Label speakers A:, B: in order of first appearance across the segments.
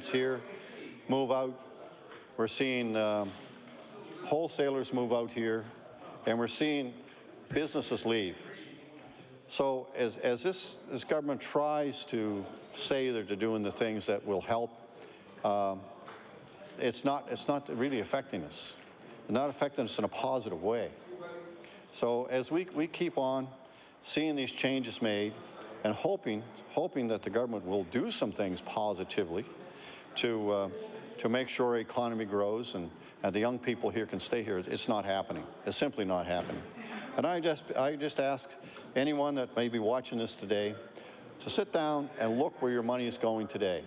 A: here move out. We're seeing wholesalers move out here, and we're seeing businesses leave. So as this government tries to say that they're doing the things that will help, it's not really affecting us. It's not affecting us in a positive way. So as we keep on seeing these changes made and hoping that the government will do some things positively to make sure our economy grows and the young people here can stay here, it's not happening. It's simply not happening. And I just ask anyone that may be watching this today to sit down and look where your money is going today.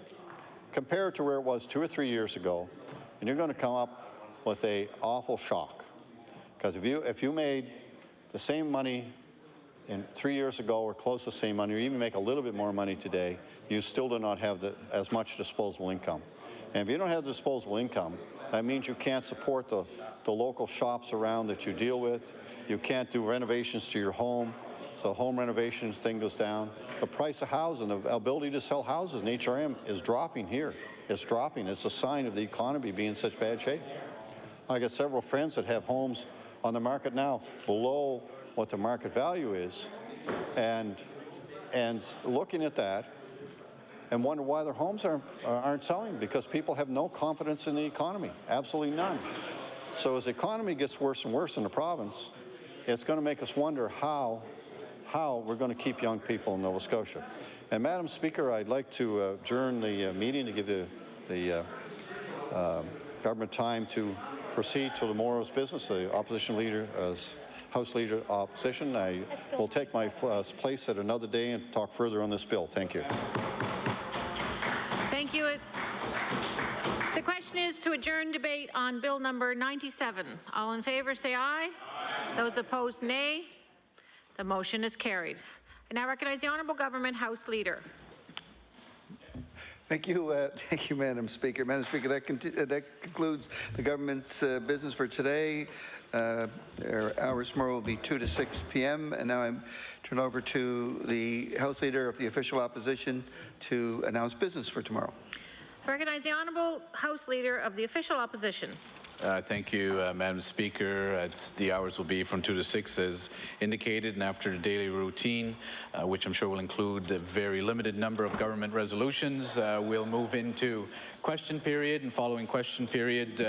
A: Compare it to where it was 2 or 3 years ago, and you're going to come up with an awful shock. Because if you made the same money 3 years ago, or close to the same money, or even make a little bit more money today, you still do not have as much disposable income. And if you don't have disposable income, that means you can't support the local shops around that you deal with. You can't do renovations to your home. So home renovations thing goes down. The price of housing, the ability to sell houses in HRM is dropping here. It's dropping. It's a sign of the economy being in such bad shape. I got several friends that have homes on the market now below what the market value is, and looking at that and wonder why their homes aren't selling, because people have no confidence in the economy, absolutely none. So as the economy gets worse and worse in the province, it's going to make us wonder how we're going to keep young people in Nova Scotia. And Madam Speaker, I'd like to adjourn the meeting to give the government time to proceed to tomorrow's business. The opposition leader, House Leader Opposition, I will take my place at another day and talk further on this bill. Thank you.
B: Thank you. The question is to adjourn debate on Bill number 97. All in favour say aye. Aye. Those opposed nay. The motion is carried. I now recognize the Honourable Government House Leader.
C: Thank you, Madam Speaker. Madam Speaker, that concludes the government's business for today. Our hours tomorrow will be 2 to 6 p.m. And now I'm turn over to the House Leader of the Official Opposition to announce business for tomorrow.
B: I recognize the Honourable House Leader of the Official Opposition.
D: Thank you, Madam Speaker. The hours will be from 2 to 6 as indicated, and after the daily routine, which I'm sure will include a very limited number of government resolutions, we'll move into question period, and following question period,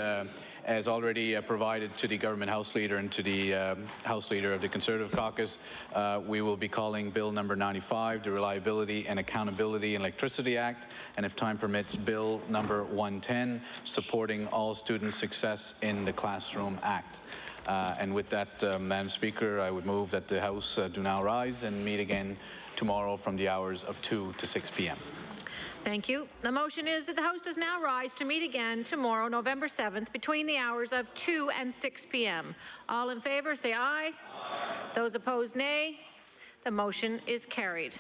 D: as already provided to the Government House Leader and to the House Leader of the Conservative Caucus, we will be calling Bill number 95, the Reliability and Accountability in Electricity Act, and if time permits, Bill number 110, Supporting All Student Success in the Classroom Act. And with that, Madam Speaker, I would move that the House do now rise and meet again tomorrow from the hours of 2 to 6 p.m.
B: Thank you. The motion is that the House does now rise to meet again tomorrow, November 7th, between the hours of 2 and 6 p.m. All in favour say aye. Aye. Those opposed nay. The motion is carried.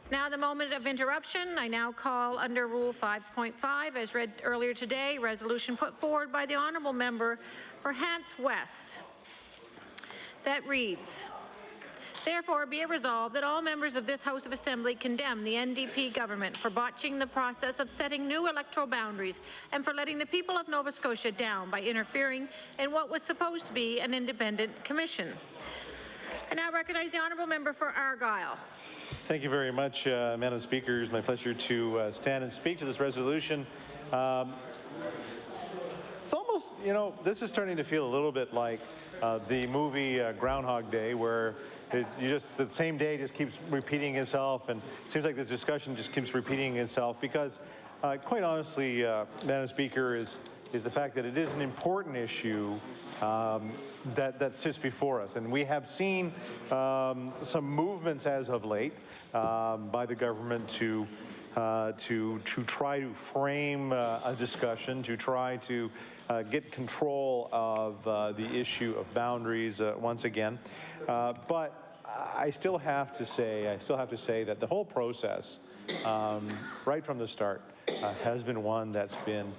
B: It's now the moment of interruption. I now call under Rule 5.5, as read earlier today, resolution put forward by the Honourable Member for Hants West. That reads, therefore, be it resolved that all members of this House of Assembly condemn the NDP government for botching the process of setting new electoral boundaries and for letting the people of Nova Scotia down by interfering in what was supposed to be an independent commission. I now recognize the Honourable Member for Argyle.
E: Thank you very much, Madam Speaker. It's my pleasure to stand and speak to this resolution. It's almost, this is starting to feel a little bit like the movie Groundhog Day, where the same day just keeps repeating itself, and it seems like this discussion just keeps repeating itself because, quite honestly, Madam Speaker, is the fact that it is an important issue that sits before us. And we have seen some movements as of late by the government to try to frame a discussion, to try to get control of the issue of boundaries once again. But I still have to say that the whole process, right from the start, has been one that's been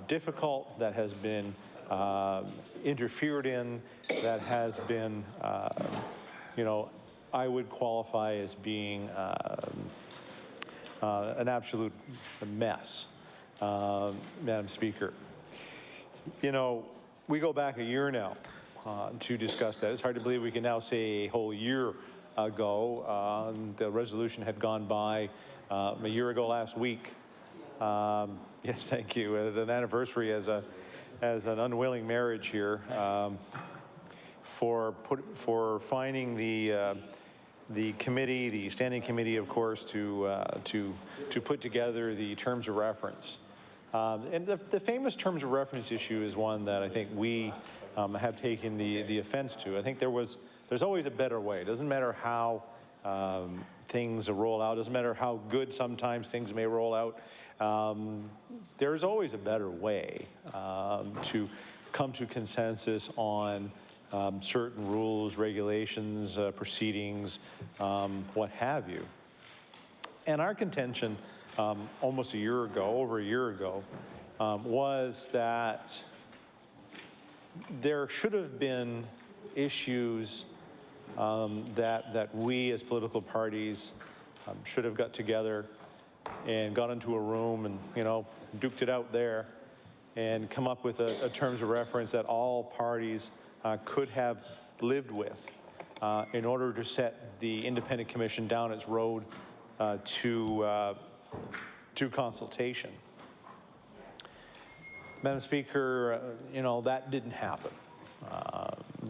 E: difficult, that has been interfered in, that has been, I would qualify as being an absolute mess, Madam Speaker. You know, we go back a year now to discuss that. It's hard to believe we can now say a whole year ago. The resolution had gone by a year ago last week. Yes, thank you. At an anniversary as an unwilling marriage here, for finding the committee, the standing committee, of course, to put together the terms of reference. And the famous terms of reference issue is one that I think we have taken the offense to. I think there's always a better way. It doesn't matter how things roll out. It doesn't matter how good sometimes things may roll out. There's always a better way to come to consensus on certain rules, regulations, proceedings, what have you. And our contention almost a year ago, over a year ago, was that there should have been issues that we as political parties should have got together and got into a room and, you know, duked it out there and come up with a terms of reference that all parties could have lived with in order to set the independent commission down its road to consultation. Madam Speaker, you know, that didn't happen.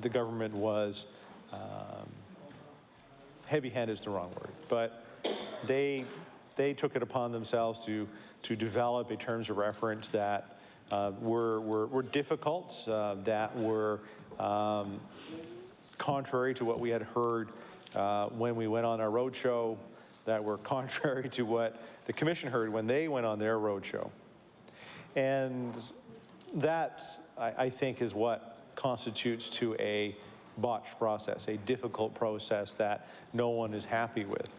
E: The government was, heavy-handed is the wrong word, but they took it upon themselves to develop a terms of reference that were difficult, that were contrary to what we had heard when we went on our roadshow, that were contrary to what the commission heard when they went on their roadshow. And that, I think, is what constitutes to a botched process, a difficult process that no one is happy with.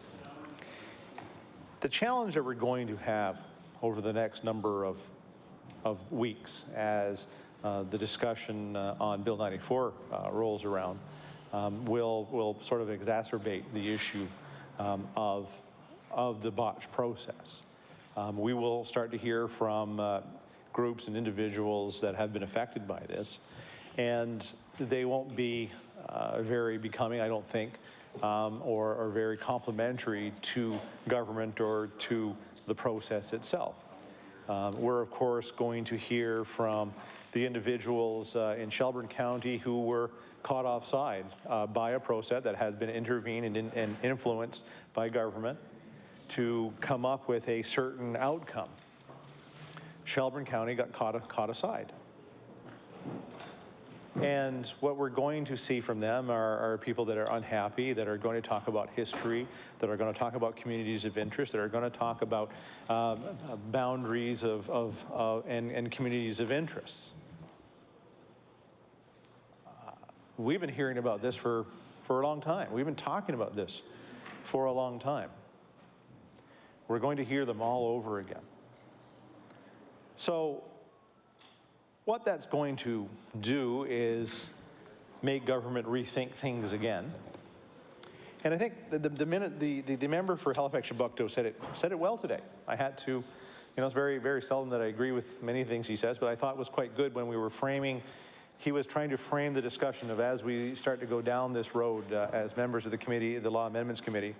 E: The challenge that we're going to have over the next number of weeks as the discussion on Bill 94 rolls around will sort of exacerbate the issue of the botched process. We will start to hear from groups and individuals that have been affected by this, and they won't be very becoming, I don't think, or very complimentary to government or to the process itself. We're, of course, going to hear from the individuals in Shelburne County who were caught offside by a process that has been intervened and influenced by government to come up with a certain outcome. Shelburne County got caught aside. And what we're going to see from them are people that are unhappy, that are going to talk about history, that are going to talk about communities of interest, that are going to talk about boundaries and communities of interest. We've been hearing about this for a long time. We've been talking about this for a long time. We're going to hear them all over again. So what that's going to do is make government rethink things again. And I think the member for Halifax-Shabukto said it well today. I had to, you know, it's very, very seldom that I agree with many things he says, but I thought it was quite good when we were framing, he was trying to frame the discussion of as we start to go down this road as members of the committee, the Law Amendments Committee.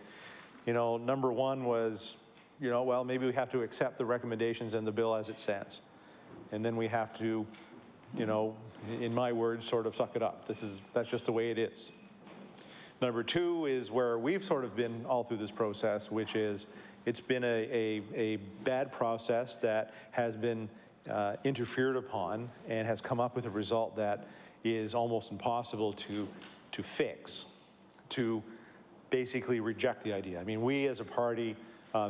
E: You know, number one was, you know, well, maybe we have to accept the recommendations in the bill as it stands. And then we have to, you know, in my words, sort of suck it up. That's just the way it is. Number two is where we've sort of been all through this process, which is it's been a bad process that has been interfered upon and has come up with a result that is almost impossible to fix, to basically reject the idea. I mean, we as a party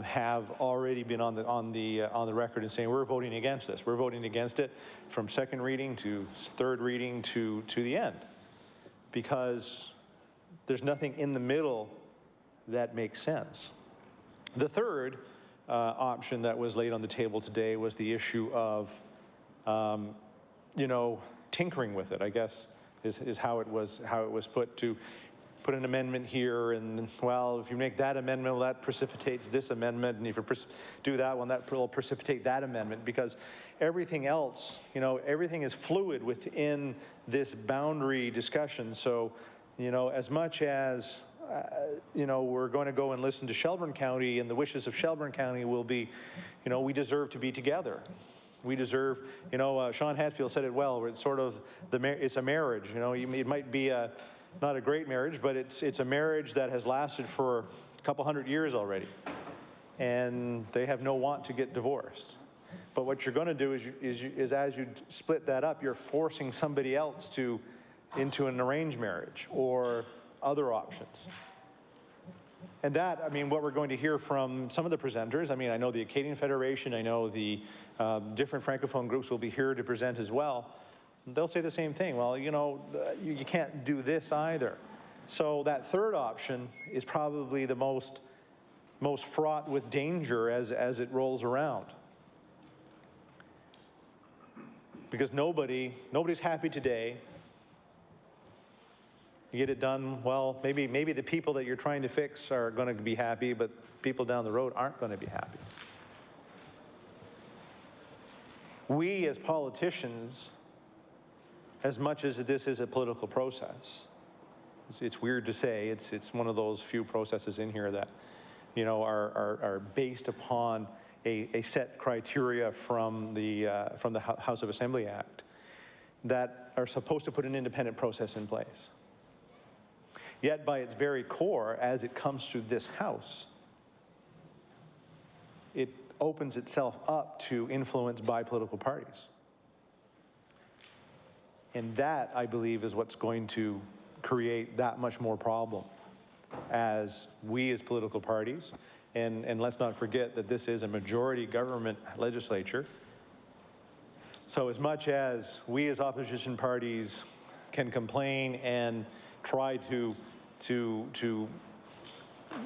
E: have already been on the record and saying we're voting against this. We're voting against it from second reading to third reading to the end, because there's nothing in the middle that makes sense. The third option that was laid on the table today was the issue of, you know, tinkering with it, I guess, is how it was put, to put an amendment here, and well, if you make that amendment, well, that precipitates this amendment, and if you do that one, that will precipitate that amendment, because everything else, you know, everything is fluid within this boundary discussion. So, you know, as much as, you know, we're going to go and listen to Shelburne County, and the wishes of Shelburne County will be, you know, we deserve to be together. We deserve, you know, Sean Hatfield said it well, where it's sort of, it's a marriage, you know, it might be not a great marriage, but it's a marriage that has lasted for a couple hundred years already. And they have no want to get divorced. But what you're going to do is as you split that up, you're forcing somebody else into an arranged marriage or other options. And that, I mean, what we're going to hear from some of the presenters, I mean, I know the Acadian Federation, I know the different Francophone groups will be here to present as well. They'll say the same thing. Well, you know, you can't do this either. So that third option is probably the most fraught with danger as it rolls around. Because nobody's happy today. You get it done, well, maybe the people that you're trying to fix are going to be happy, but people down the road aren't going to be happy. We as politicians, as much as this is a political process, it's weird to say, it's one of those few processes in here that, you know, are based upon a set criteria from the House of Assembly Act that are supposed to put an independent process in place. Yet by its very core, as it comes through this House, it opens itself up to influence by political parties. And that, I believe, is what's going to create that much more problem as we as political parties, and let's not forget that this is a majority government legislature. So as much as we as opposition parties can complain and try to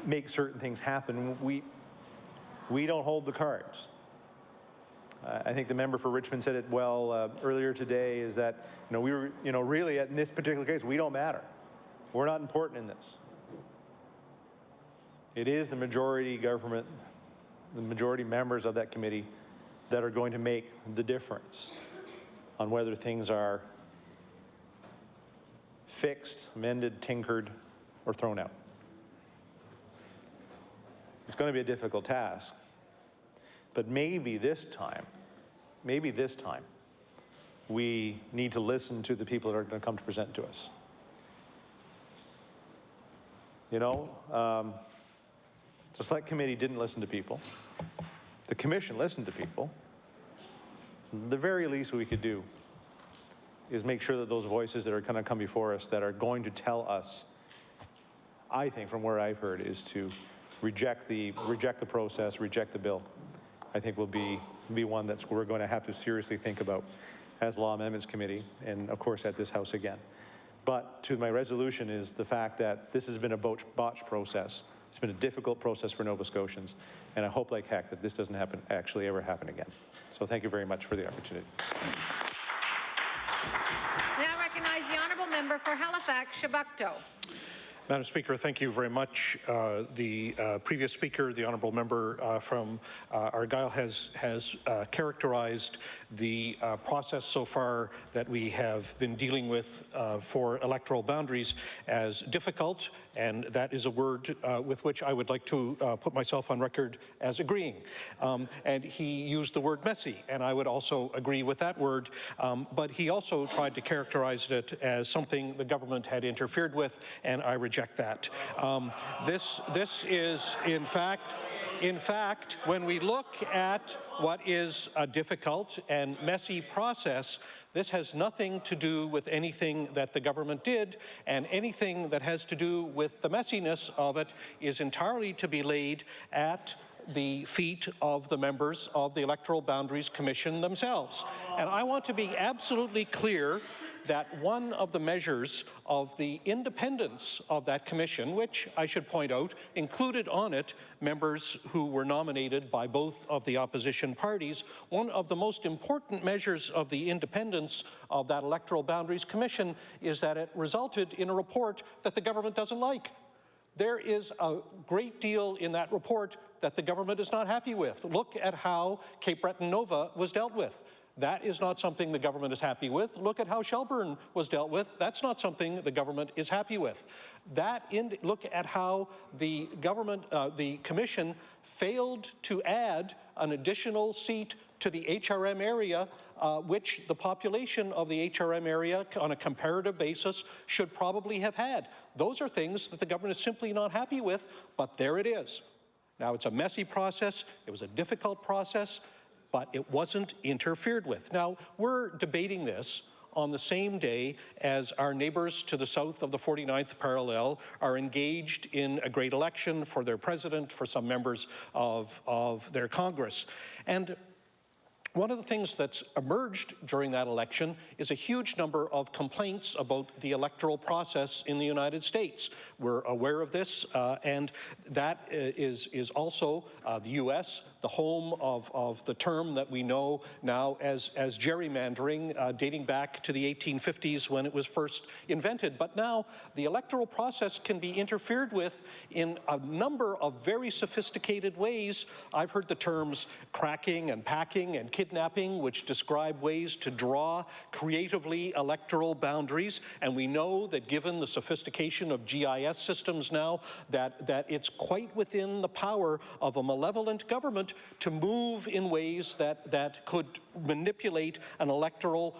E: make certain things happen, we don't hold the cards. I think the member for Richmond said it well earlier today, is that, you know, we were, you know, really in this particular case, we don't matter. We're not important in this. It is the majority government, the majority members of that committee that are going to make the difference on whether things are fixed, amended, tinkered, or thrown out. It's going to be a difficult task. But maybe this time, we need to listen to the people that are going to come to present to us. You know, the Select Committee didn't listen to people. The Commission listened to people. The very least we could do is make sure that those voices that are going to come before us that are going to tell us, I think from where I've heard, is to reject the process, reject the bill. I think will be one that's we're going to have to seriously think about as Law Amendments Committee, and of course at this House again. But to my resolution is the fact that this has been a botched process. It's been a difficult process for Nova Scotians, and I hope like heck that this doesn't actually ever happen again. So thank you very much for the opportunity.
B: Now I recognize the honourable member for Halifax, Chebucto.
F: Madam Speaker, thank you very much. The previous speaker, the honourable member from Argyle, has characterized the process so far that we have been dealing with for electoral boundaries as difficult, and that is a word with which I would like to put myself on record as agreeing. And he used the word messy, and I would also agree with that word, but he also tried to characterize it as something the government had interfered with, and I reject that. This is, in fact, when we look at what is a difficult and messy process, this has nothing to do with anything that the government did, and anything that has to do with the messiness of it is entirely to be laid at the feet of the members of the Electoral Boundaries Commission themselves. And I want to be absolutely clear that one of the measures of the independence of that commission, which I should point out included on it members who were nominated by both of the opposition parties, one of the most important measures of the independence of that Electoral Boundaries Commission is that it resulted in a report that the government doesn't like. There is a great deal in that report that the government is not happy with. Look at how Cape Breton Nova was dealt with. That is not something the government is happy with. Look at how Shelburne was dealt with. That's not something the government is happy with. Look at how the government, the commission failed to add an additional seat to the HRM area, which the population of the HRM area on a comparative basis should probably have had. Those are things that the government is simply not happy with, but there it is. Now, it's a messy process. It was a difficult process, but it wasn't interfered with. Now, we're debating this on the same day as our neighbors to the south of the 49th parallel are engaged in a great election for their president, for some members of their Congress. And one of the things that's emerged during that election is a huge number of complaints about the electoral process in the United States. We're aware of this, and that is also the U.S., the home of the term that we know now as gerrymandering, dating back to the 1850s when it was first invented. But now the electoral process can be interfered with in a number of very sophisticated ways. I've heard the terms cracking and packing and kidnapping, which describe ways to draw creatively electoral boundaries. And we know that given the sophistication of GIS systems now, that it's quite within the power of a malevolent government to move in ways that could manipulate an electoral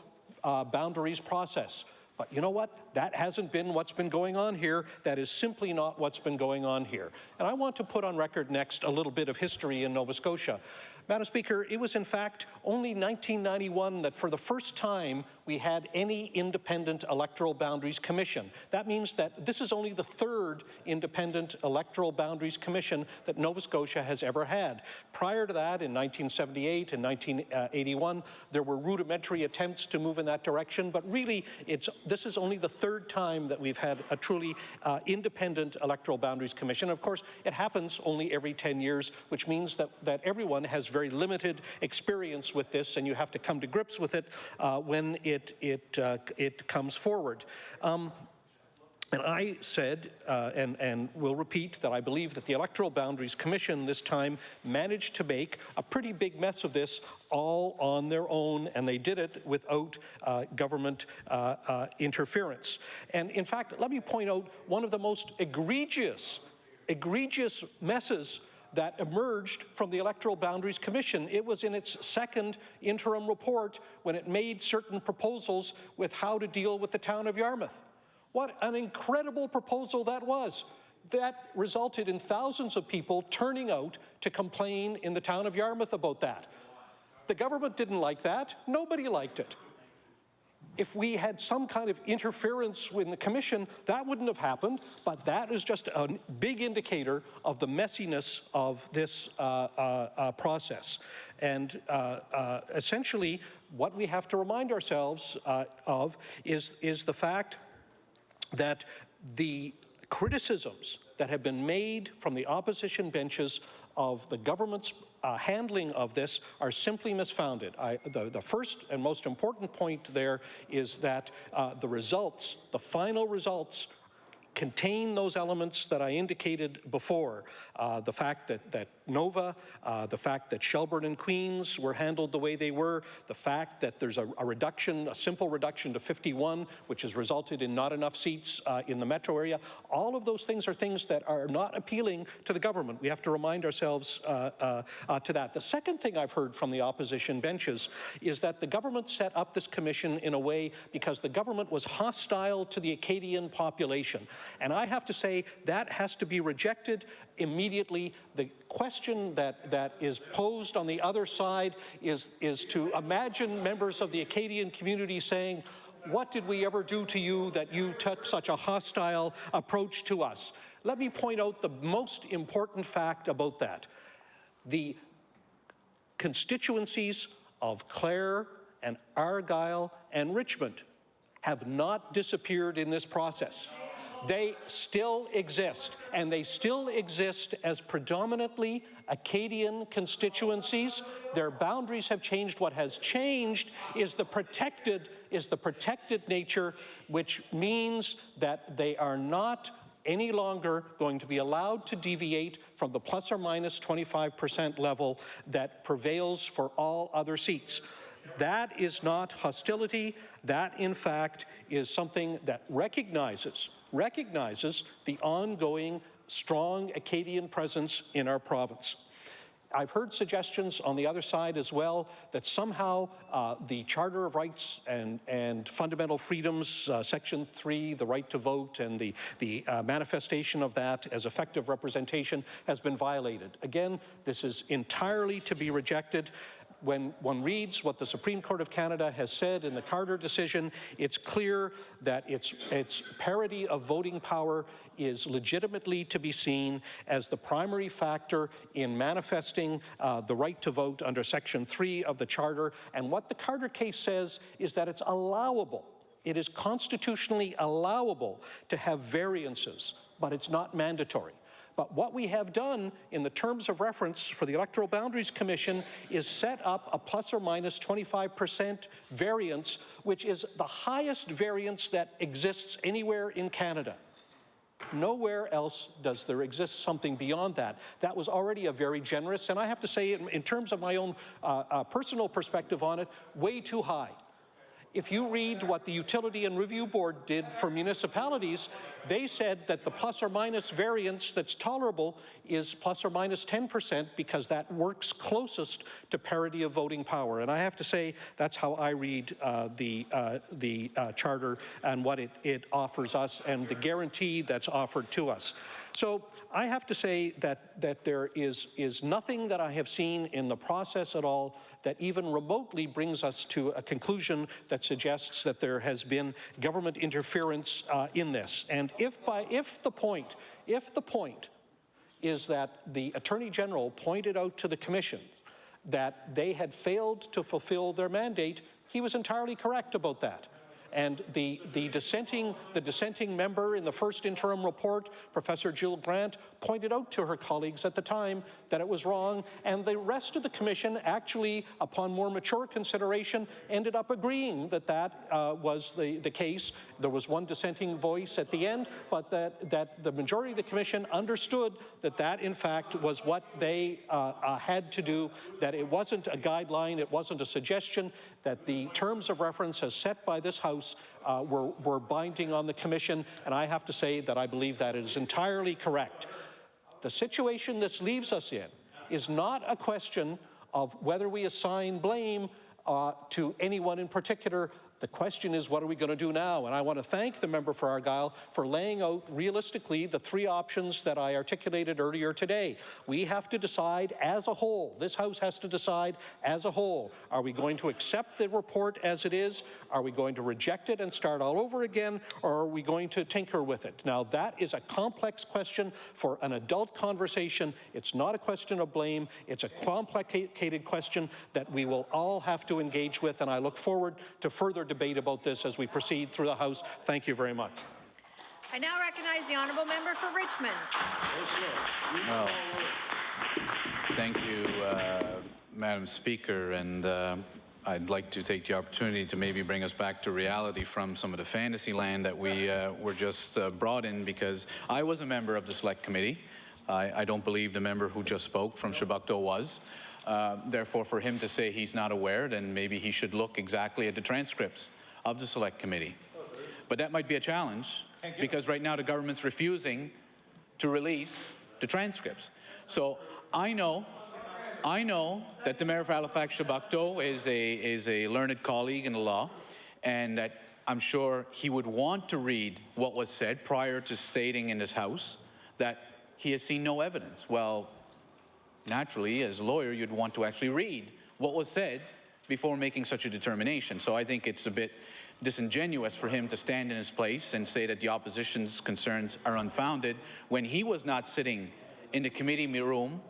F: boundaries process. But you know what? That hasn't been what's been going on here. That is simply not what's been going on here. And I want to put on record next a little bit of history in Nova Scotia. Madam Speaker, it was in fact only 1991 that for the first time we had any independent electoral boundaries commission. That means that this is only the third independent electoral boundaries commission that Nova Scotia has ever had. Prior to that, in 1978 and 1981, there were rudimentary attempts to move in that direction, but really this is only the third time that we've had a truly independent electoral boundaries commission. Of course, it happens only every 10 years, which means that everyone has very limited experience with this, and you have to come to grips with it when it comes forward. And I said, and will repeat, that I believe that the Electoral Boundaries Commission this time managed to make a pretty big mess of this all on their own, and they did it without government interference. And in fact, let me point out one of the most egregious messes that emerged from the Electoral Boundaries Commission. It was in its second interim report when it made certain proposals with how to deal with the town of Yarmouth. What an incredible proposal that was. That resulted in thousands of people turning out to complain in the town of Yarmouth about that. The government didn't like that. Nobody liked it. If we had some kind of interference with the commission, that wouldn't have happened, but that is just a big indicator of the messiness of this process. And essentially, what we have to remind ourselves of is the fact that the criticisms that have been made from the opposition benches of the government's handling of this are simply misfounded. The first and most important point there is that the results, the final results, contain those elements that I indicated before. The fact that Nova, the fact that Shelburne and Queens were handled the way they were, the fact that there's a reduction, a simple reduction to 51, which has resulted in not enough seats in the metro area. All of those things are things that are not appealing to the government. We have to remind ourselves to that. The second thing I've heard from the opposition benches is that the government set up this commission in a way because the government was hostile to the Acadian population. And I have to say that has to be rejected immediately. The question that is posed on the other side is to imagine members of the Acadian community saying, what did we ever do to you that you took such a hostile approach to us? Let me point out the most important fact about that. The constituencies of Clare and Argyll and Richmond have not disappeared in this process. They still exist, and they still exist as predominantly Acadian constituencies. Their boundaries have changed. What has changed is the protected nature, which means that they are not any longer going to be allowed to deviate from the plus or minus 25% level that prevails for all other seats. That is not hostility. That, in fact, is something that recognizes the ongoing strong Acadian presence in our province. I've heard suggestions on the other side as well that somehow the Charter of Rights and Fundamental Freedoms, Section 3, the right to vote, and the manifestation of that as effective representation has been violated. Again, this is entirely to be rejected. When one reads what the Supreme Court of Canada has said in the Carter decision, it's clear that its parity of voting power is legitimately to be seen as the primary factor in manifesting the right to vote under Section 3 of the Charter. And what the Carter case says is that it's allowable. It is constitutionally allowable to have variances, but it's not mandatory. But what we have done in the terms of reference for the Electoral Boundaries Commission is set up a plus or minus 25% variance, which is the highest variance that exists anywhere in Canada. Nowhere else does there exist something beyond that. That was already a very generous, and I have to say, in terms of my own personal perspective on it, way too high. If you read what the Utility and Review Board did for municipalities, they said that the plus or minus variance that's tolerable is plus or minus 10% because that works closest to parity of voting power. And I have to say that's how I read the Charter and what it offers us and the guarantee that's offered to us. So I have to say that there is nothing that I have seen in the process at all that even remotely brings us to a conclusion that suggests that there has been government interference in this. And if the point is that the Attorney General pointed out to the Commission that they had failed to fulfill their mandate, he was entirely correct about that. And the dissenting member in the first interim report, Professor Jill Grant, pointed out to her colleagues at the time that it was wrong, and the rest of the Commission actually, upon more mature consideration, ended up agreeing that that was the case. There was one dissenting voice at the end, but that the majority of the Commission understood that that, in fact, was what they had to do, that it wasn't a guideline, it wasn't a suggestion, that the terms of reference as set by this House were binding on the Commission, and I have to say that I believe that it is entirely correct. The situation this leaves us in is not a question of whether we assign blame to anyone in particular. The question is, what are we going to do now? And I want to thank the member for Argyll for laying out realistically the three options that I articulated earlier today. We have to decide as a whole, this House has to decide as a whole, are we going to accept the report as it is? Are we going to reject it and start all over again? Or are we going to tinker with it? Now, that is a complex question for an adult conversation. It's not a question of blame. It's a complicated question that we will all have to engage with, and I look forward to further debate about this as we proceed through the House. Thank you very much.
B: I now recognize the honourable member for Richmond.
D: Well, thank you, Madam Speaker, and I'd like to take the opportunity to maybe bring us back to reality from some of the fantasy land that we were just brought in, because I was a member of the Select Committee. I don't believe the member who just spoke from Chebucto was. Therefore, for him to say he's not aware, then maybe he should look exactly at the transcripts of the Select Committee. But that might be a challenge, because right now the government's refusing to release the transcripts. So I know that the Mayor of Halifax, Chebucto, is a learned colleague in the law, and that I'm sure he would want to read what was said prior to stating in this House that he has seen no evidence. Well, naturally, as a lawyer, you'd want to actually read what was said before making such a determination. So I think it's a bit disingenuous for him to stand in his place and say that the opposition's concerns are unfounded when he was not sitting in the committee room.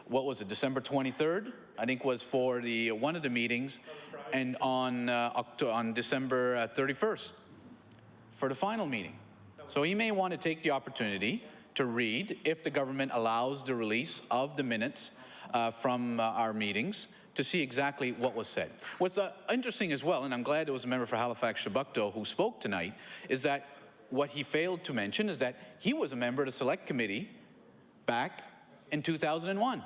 D: What was it, December 23rd? I think was for one of the meetings, and on December 31st. for the final meeting. So he may want to take the opportunity to read, if the government allows the release of the minutes from our meetings, to see exactly what was said. What's interesting as well, and I'm glad there was a member for Halifax-Chebucto who spoke tonight, is that what he failed to mention is that he was a member of the Select Committee back in 2001.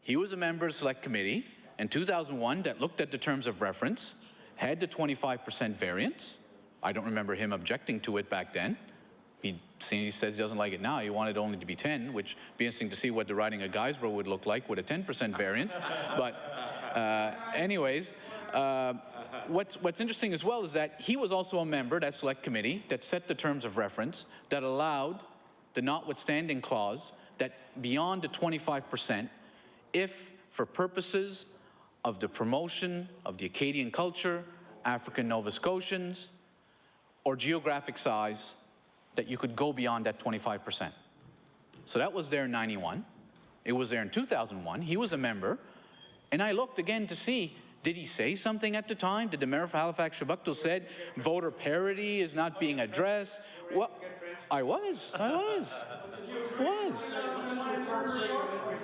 D: He was a member of the Select Committee in 2001 that looked at the terms of reference, had the 25% variance. I don't remember him objecting to it back then. He says he doesn't like it now. He wanted it only to be 10, which would be interesting to see what the riding of Guysborough would look like with a 10% variance. But anyways, what's interesting as well is that he was also a member of that Select Committee that set the terms of reference that allowed the notwithstanding clause that beyond the 25%, if for purposes of the promotion of the Acadian culture, African Nova Scotians, or geographic size, that you could go beyond that 25%. So that was there in 91. It was there in 2001. He was a member. And I looked again to see, did he say something at the time? Did the mayor of Halifax-Chebucto said voter parity is not being addressed? Well, I was.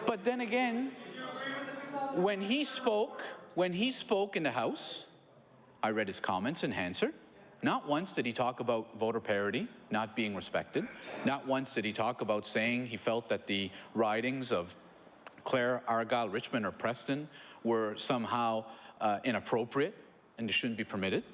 D: But then again, when he spoke in the House, I read his comments and answered. Not once did he talk about voter parity not being respected. Not once did he talk about saying he felt that the ridings of Clare, Argyll, Richmond, or Preston were somehow inappropriate and they shouldn't be permitted.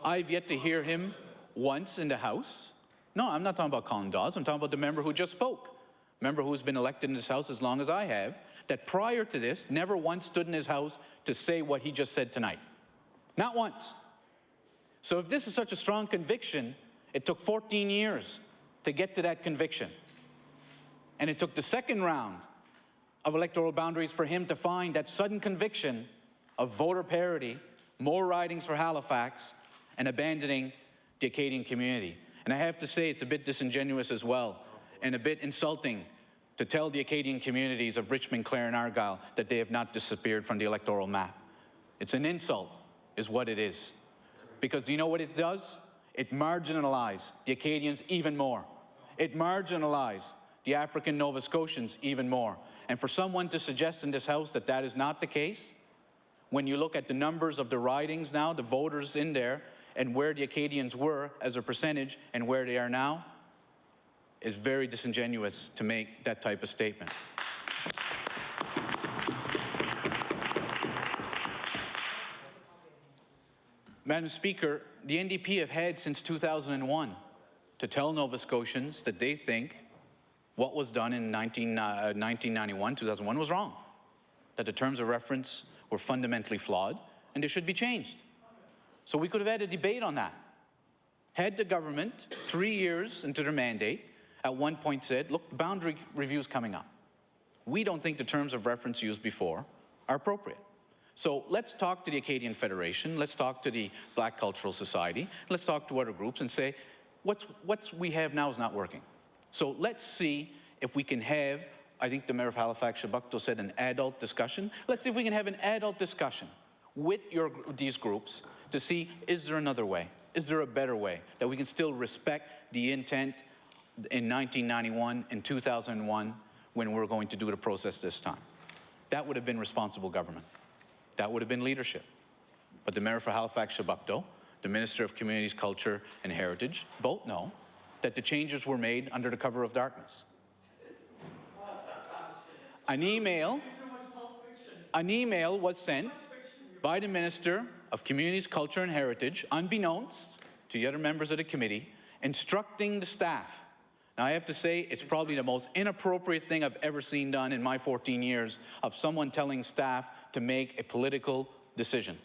D: I've yet to hear him once in the House. No, I'm not talking about Colin Dawes. I'm talking about the member who just spoke. Member who's been elected in this House as long as I have, that prior to this never once stood in his House to say what he just said tonight. Not once. So if this is such a strong conviction, it took 14 years to get to that conviction. And it took the second round of electoral boundaries for him to find that sudden conviction of voter parity, more ridings for Halifax, and abandoning the Acadian community. And I have to say it's a bit disingenuous as well, and a bit insulting to tell the Acadian communities of Richmond, Clare, and Argyll that they have not disappeared from the electoral map. It's an insult, is what it is. Because do you know what it does? It marginalizes the Acadians even more. It marginalizes the African Nova Scotians even more. And for someone to suggest in this House that that is not the case, when you look at the numbers of the ridings now, the voters in there, and where the Acadians were as a percentage and where they are now, is very disingenuous to make that type of statement. Madam Speaker, the NDP have had since 2001 to tell Nova Scotians that they think what was done in 1991, 2001 was wrong, that the terms of reference were fundamentally flawed and they should be changed. So we could have had a debate on that. Had the government, 3 years into their mandate, at one point said, look, boundary review's coming up. We don't think the terms of reference used before are appropriate. So let's talk to the Acadian Federation, let's talk to the Black Cultural Society, let's talk to other groups and say, what's we have now is not working. So let's see if we can have, I think the Mayor of Halifax-Chebucto said, an adult discussion. Let's see if we can have an adult discussion with these groups to see, is there another way? Is there a better way that we can still respect the intent in 1991 and 2001 when we're going to do the process this time? That would have been responsible government. That would have been leadership. But the Mayor for Halifax-Chebucto, the Minister of Communities, Culture and Heritage, both know that the changes were made under the cover of darkness. An email was sent by the Minister of Communities, Culture and Heritage, unbeknownst to the other members of the committee, instructing the staff. Now, I have to say, it's probably the most inappropriate thing I've ever seen done in my 14 years of someone telling staff to make a political decision.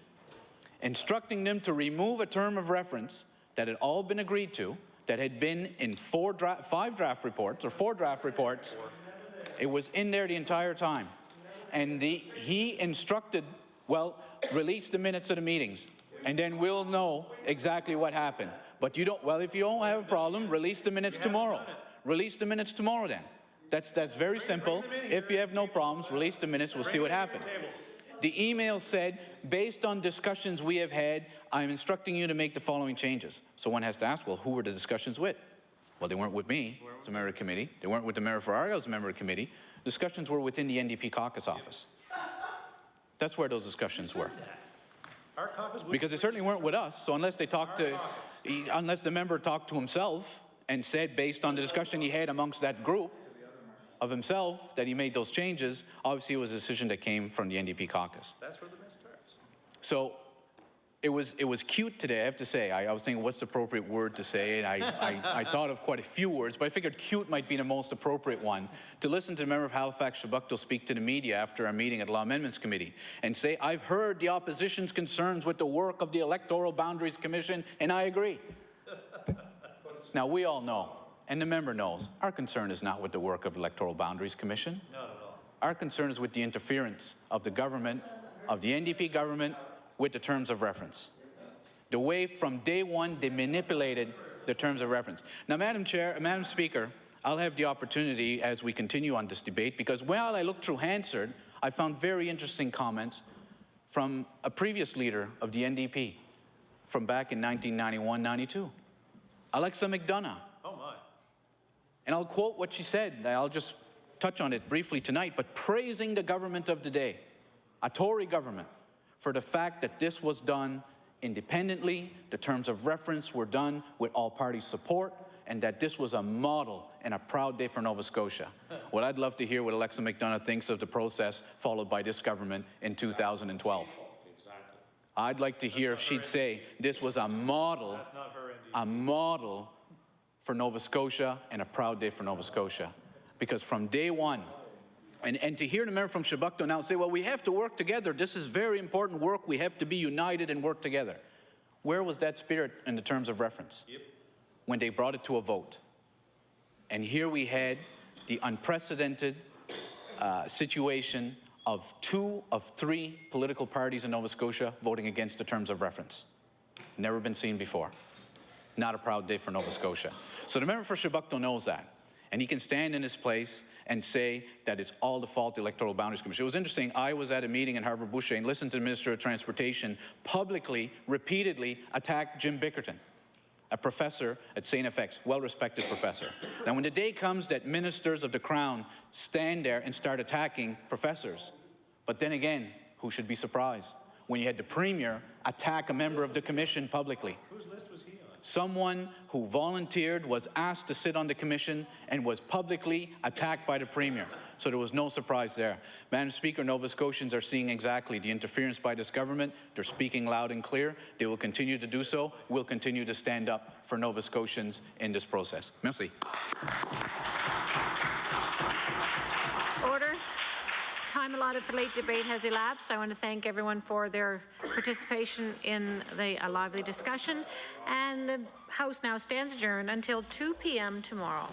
D: Instructing them to remove a term of reference that had all been agreed to, that had been in 4 draft reports. It was in there the entire time. And he instructed, well, release the minutes of the meetings, and then we'll know exactly what happened. But you don't, well, if you don't have a problem, release the minutes tomorrow. Release the minutes tomorrow then. That's very simple. If you have no problems, release the minutes, we'll see what happened. The email said, based on discussions we have had, I'm instructing you to make the following changes. So one has to ask, well, who were the discussions with? Well, they weren't with me as a member of the committee. They weren't with the member for Argyll as a member of the committee. Discussions were within the NDP caucus office. That's where those discussions were. Because they certainly weren't with us, so unless they talked to, unless the member talked to himself and said, based on the discussion he had amongst that group of himself, that he made those changes, obviously it was a decision that came from the NDP caucus.
E: That's where the mess starts.
D: So it was cute today, I have to say. I was thinking, what's the appropriate word to say? And I thought of quite a few words, but I figured cute might be the most appropriate one. To listen to the member of Halifax Chebucto speak to the media after our meeting at Law Amendments Committee and say, I've heard the opposition's concerns with the work of the Electoral Boundaries Commission, and I agree. Now, we all know, and the member knows, our concern is not with the work of the Electoral Boundaries Commission. Not at all. Our concern is with the interference of the government, of the NDP government, with the terms of reference. The way from day one they manipulated the terms of reference. Now, Madam Speaker, I'll have the opportunity as we continue on this debate, because while I looked through Hansard, I found very interesting comments from a previous leader of the NDP from back in 1991-92, Alexa McDonough.
E: Oh my.
D: And I'll quote what she said. I'll just touch on it briefly tonight, but praising the government of the day, a Tory government, for the fact that this was done independently, the terms of reference were done with all party support, and that this was a model and a proud day for Nova Scotia. Well, I'd love to hear what Alexa McDonough thinks of the process followed by this government in 2012.
E: Exactly.
D: I'd like to hear if she'd say this was a model for Nova Scotia and a proud day for Nova Scotia. Because from day one, and to hear the member from Chebucto now say, well, we have to work together. This is very important work. We have to be united and work together. Where was that spirit in the terms of reference? Yep. When they brought it to a vote. And here we had the unprecedented situation of 2 of 3 political parties in Nova Scotia voting against the terms of reference. Never been seen before. Not a proud day for Nova Scotia. So the member for Chebucto knows that. And he can stand in his place and say that it's all the fault of the Electoral Boundaries Commission. It was interesting. I was at a meeting in Harvard-Boucher and listened to the Minister of Transportation publicly, repeatedly attack Jim Bickerton, a professor at St. FX, well-respected professor. Now, when the day comes that ministers of the Crown stand there and start attacking professors, but then again, who should be surprised when you had the Premier attack a member of the Commission publicly?
E: Whose list was he on?
D: Someone who volunteered, was asked to sit on the Commission, and was publicly attacked by the Premier. So there was no surprise there. Madam Speaker, Nova Scotians are seeing exactly the interference by this government. They're speaking loud and clear. They will continue to do so. We'll continue to stand up for Nova Scotians in this process. Merci.
B: Order. Time allotted for late debate has elapsed. I want to thank everyone for their participation in the lively discussion. And the House now stands adjourned until 2 p.m. tomorrow.